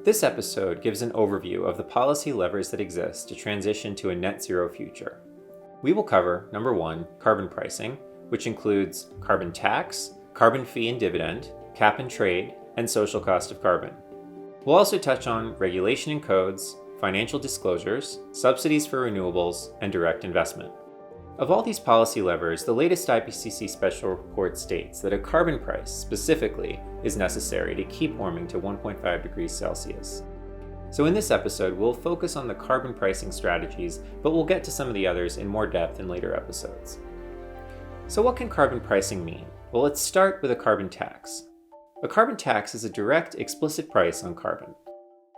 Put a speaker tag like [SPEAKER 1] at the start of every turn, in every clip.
[SPEAKER 1] This episode gives an overview of the policy levers that exist to transition to a net zero future. We will cover, number 1, carbon pricing, which includes carbon tax, carbon fee and dividend, cap and trade, and social cost of carbon. We'll also touch on regulation and codes, financial disclosures, subsidies for renewables, and direct investment. Of all these policy levers, the latest IPCC special report states that a carbon price, specifically, is necessary to keep warming to 1.5 degrees Celsius. So in this episode, we'll focus on the carbon pricing strategies, but we'll get to some of the others in more depth in later episodes. So what can carbon pricing mean? Well, let's start with a carbon tax. A carbon tax is a direct, explicit price on carbon.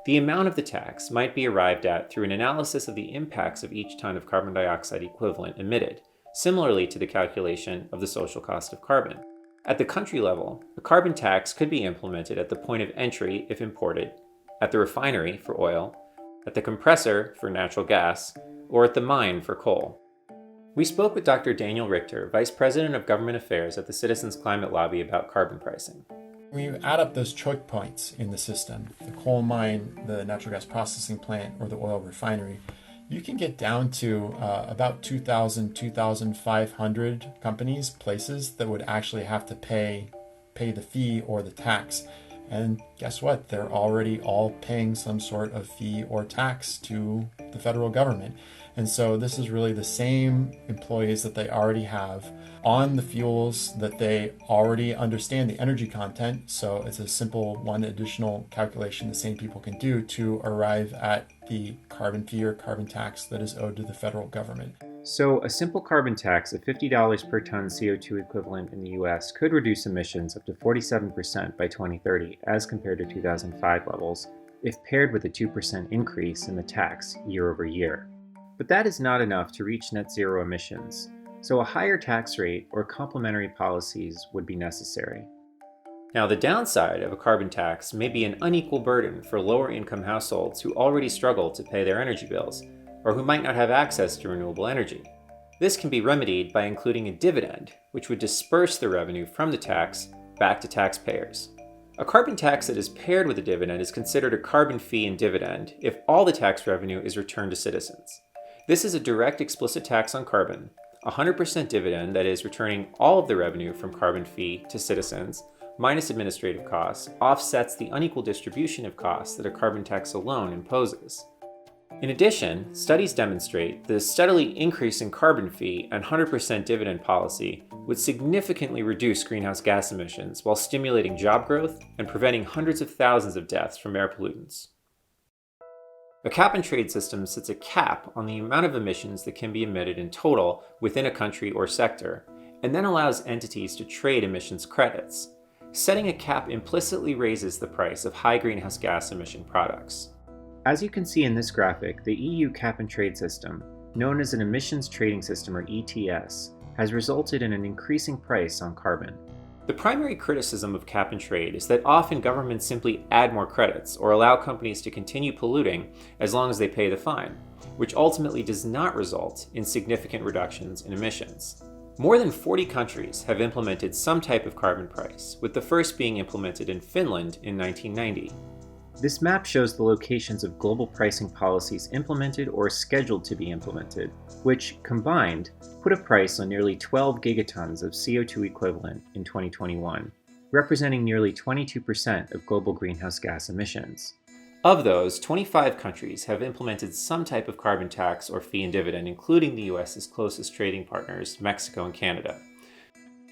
[SPEAKER 1] The amount of the tax might be arrived at through an analysis of the impacts of each ton of carbon dioxide equivalent emitted, similarly to the calculation of the social cost of carbon. At the country level, a carbon tax could be implemented at the point of entry if imported, at the refinery for oil, at the compressor for natural gas, or at the mine for coal. We spoke with Dr. Daniel Richter, Vice President of Government Affairs at the Citizens Climate Lobby about carbon pricing.
[SPEAKER 2] When you add up those choke points in the system, the coal mine, the natural gas processing plant, or the oil refinery, you can get down to about 2,000, 2,500 companies, places that would actually have to pay the fee or the tax. And guess what? They're already all paying some sort of fee or tax to the federal government. And so this is really the same employees that they already have on the fuels that they already understand the energy content. So it's a simple one additional calculation the same people can do to arrive at the carbon fee or carbon tax that is owed to the federal government.
[SPEAKER 1] So a simple carbon tax of $50 per ton CO2 equivalent in the US could reduce emissions up to 47% by 2030 as compared to 2005 levels, if paired with a 2% increase in the tax year over year. But that is not enough to reach net zero emissions, so a higher tax rate or complementary policies would be necessary. Now, the downside of a carbon tax may be an unequal burden for lower income households who already struggle to pay their energy bills, or who might not have access to renewable energy. This can be remedied by including a dividend, which would disperse the revenue from the tax back to taxpayers. A carbon tax that is paired with a dividend is considered a carbon fee and dividend if all the tax revenue is returned to citizens. This is a direct explicit tax on carbon, 100% dividend that is returning all of the revenue from carbon fee to citizens, minus administrative costs, offsets the unequal distribution of costs that a carbon tax alone imposes. In addition, studies demonstrate that a steadily increasing carbon fee and 100% dividend policy would significantly reduce greenhouse gas emissions while stimulating job growth and preventing hundreds of thousands of deaths from air pollutants. A cap and trade system sets a cap on the amount of emissions that can be emitted in total within a country or sector, and then allows entities to trade emissions credits. Setting a cap implicitly raises the price of high greenhouse gas emission products. As you can see in this graphic, the EU cap and trade system, known as an emissions trading system or ETS, has resulted in an increasing price on carbon. The primary criticism of cap and trade is that often governments simply add more credits or allow companies to continue polluting as long as they pay the fine, which ultimately does not result in significant reductions in emissions. More than 40 countries have implemented some type of carbon price, with the first being implemented in Finland in 1990. This map shows the locations of global pricing policies implemented or scheduled to be implemented, which, combined, put a price on nearly 12 gigatons of CO2 equivalent in 2021, representing nearly 22% of global greenhouse gas emissions. Of those, 25 countries have implemented some type of carbon tax or fee and dividend, including the US's closest trading partners, Mexico and Canada.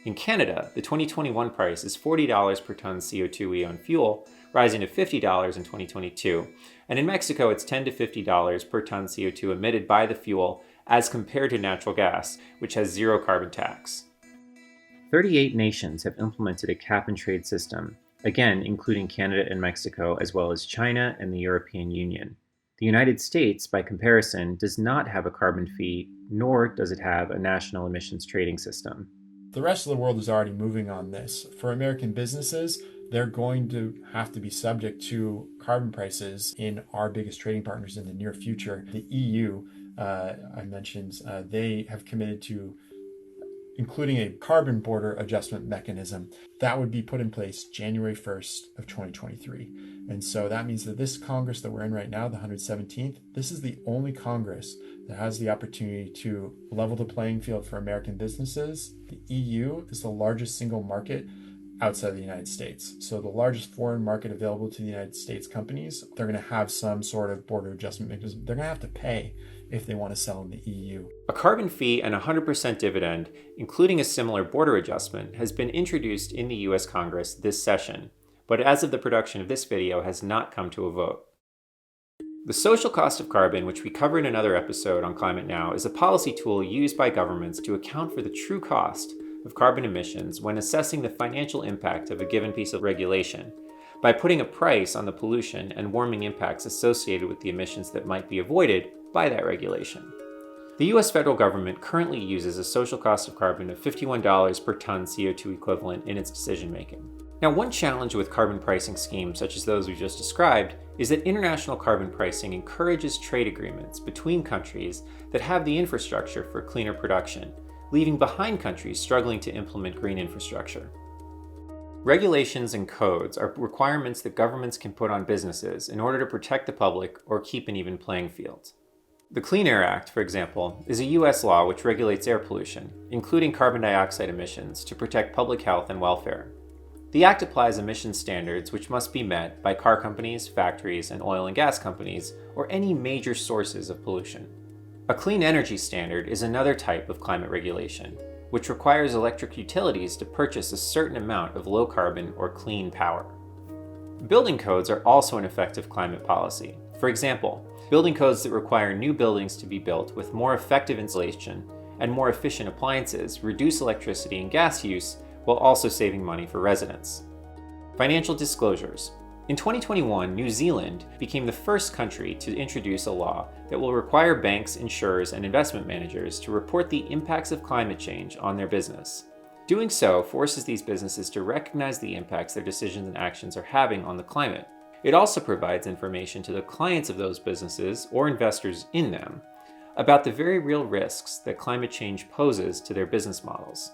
[SPEAKER 1] In Canada, the 2021 price is $40 per ton CO2e on fuel, rising to $50 in 2022, and in Mexico it's $10 to $50 per ton CO2 emitted by the fuel as compared to natural gas, which has zero carbon tax. 38 nations have implemented a cap and trade system, again including Canada and Mexico, as well as China and the European Union. The United States, by comparison, does not have a carbon fee, nor does it have a national emissions trading system.
[SPEAKER 2] The rest of the world is already moving on this. For American businesses, they're going to have to be subject to carbon prices in our biggest trading partners in the near future. The EU, I mentioned, they have committed to including a carbon border adjustment mechanism that would be put in place January 1st of 2023. And so that means that this Congress that we're in right now, the 117th, this is the only Congress that has the opportunity to level the playing field for American businesses. The EU is the largest single market outside of the United States. So the largest foreign market available to the United States companies, they're going to have some sort of border adjustment mechanism. They're going to have to pay if they want to sell in the EU.
[SPEAKER 1] A carbon fee and 100% dividend, including a similar border adjustment, has been introduced in the US Congress this session, but as of the production of this video has not come to a vote. The social cost of carbon, which we cover in another episode on Climate Now, is a policy tool used by governments to account for the true cost of carbon emissions when assessing the financial impact of a given piece of regulation, by putting a price on the pollution and warming impacts associated with the emissions that might be avoided by that regulation. The US federal government currently uses a social cost of carbon of $51 per ton CO2 equivalent in its decision making. Now, one challenge with carbon pricing schemes such as those we just described is that international carbon pricing encourages trade agreements between countries that have the infrastructure for cleaner production, leaving behind countries struggling to implement green infrastructure. Regulations and codes are requirements that governments can put on businesses in order to protect the public or keep an even playing field. The Clean Air Act, for example, is a US law which regulates air pollution, including carbon dioxide emissions, to protect public health and welfare. The Act applies emissions standards which must be met by car companies, factories, and oil and gas companies, or any major sources of pollution. A clean energy standard is another type of climate regulation, which requires electric utilities to purchase a certain amount of low carbon or clean power. Building codes are also an effective climate policy. For example, building codes that require new buildings to be built with more effective insulation and more efficient appliances reduce electricity and gas use while also saving money for residents. Financial disclosures. In 2021, New Zealand became the first country to introduce a law that will require banks, insurers, and investment managers to report the impacts of climate change on their business. Doing so forces these businesses to recognize the impacts their decisions and actions are having on the climate. It also provides information to the clients of those businesses or investors in them about the very real risks that climate change poses to their business models.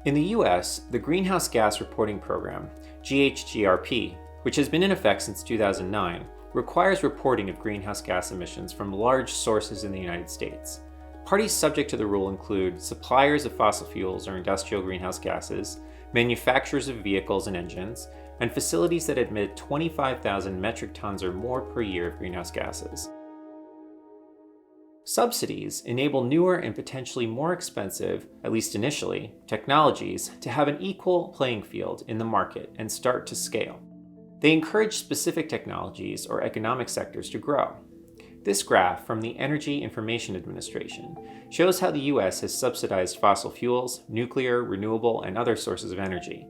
[SPEAKER 1] In the US, the Greenhouse Gas Reporting Program, GHGRP, which has been in effect since 2009, requires reporting of greenhouse gas emissions from large sources in the United States. Parties subject to the rule include suppliers of fossil fuels or industrial greenhouse gases, manufacturers of vehicles and engines, and facilities that emit 25,000 metric tons or more per year of greenhouse gases. Subsidies enable newer and potentially more expensive, at least initially, technologies to have an equal playing field in the market and start to scale. They encourage specific technologies or economic sectors to grow. This graph from the Energy Information Administration shows how the US has subsidized fossil fuels, nuclear, renewable, and other sources of energy.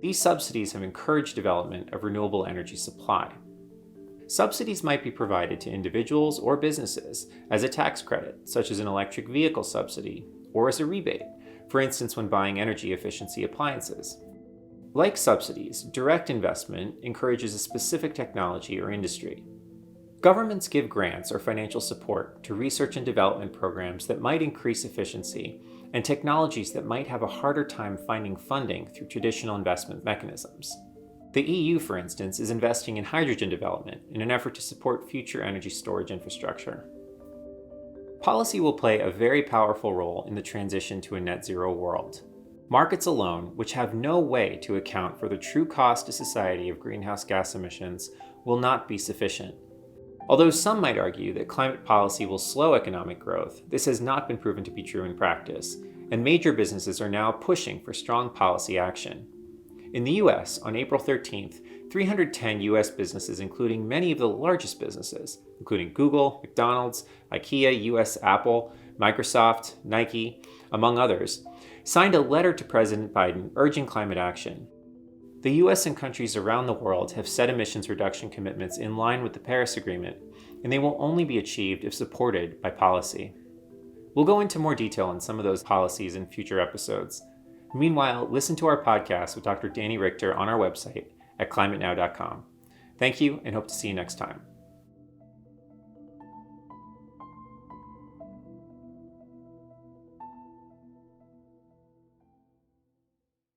[SPEAKER 1] These subsidies have encouraged development of renewable energy supply. Subsidies might be provided to individuals or businesses as a tax credit, such as an electric vehicle subsidy, or as a rebate, for instance when buying energy efficiency appliances. Like subsidies, direct investment encourages a specific technology or industry. Governments give grants or financial support to research and development programs that might increase efficiency and technologies that might have a harder time finding funding through traditional investment mechanisms. The EU, for instance, is investing in hydrogen development in an effort to support future energy storage infrastructure. Policy will play a very powerful role in the transition to a net zero world. Markets alone, which have no way to account for the true cost to society of greenhouse gas emissions, will not be sufficient. Although some might argue that climate policy will slow economic growth, this has not been proven to be true in practice, and major businesses are now pushing for strong policy action. In the US, on April 13th, 310 US businesses, including many of the largest businesses, including Google, McDonald's, IKEA, US Apple, Microsoft, Nike, among others, signed a letter to President Biden urging climate action. The US and countries around the world have set emissions reduction commitments in line with the Paris Agreement, and they will only be achieved if supported by policy. We'll go into more detail on some of those policies in future episodes. Meanwhile, listen to our podcast with Dr. Danny Richter on our website at climatenow.com. Thank you and hope to see you next time.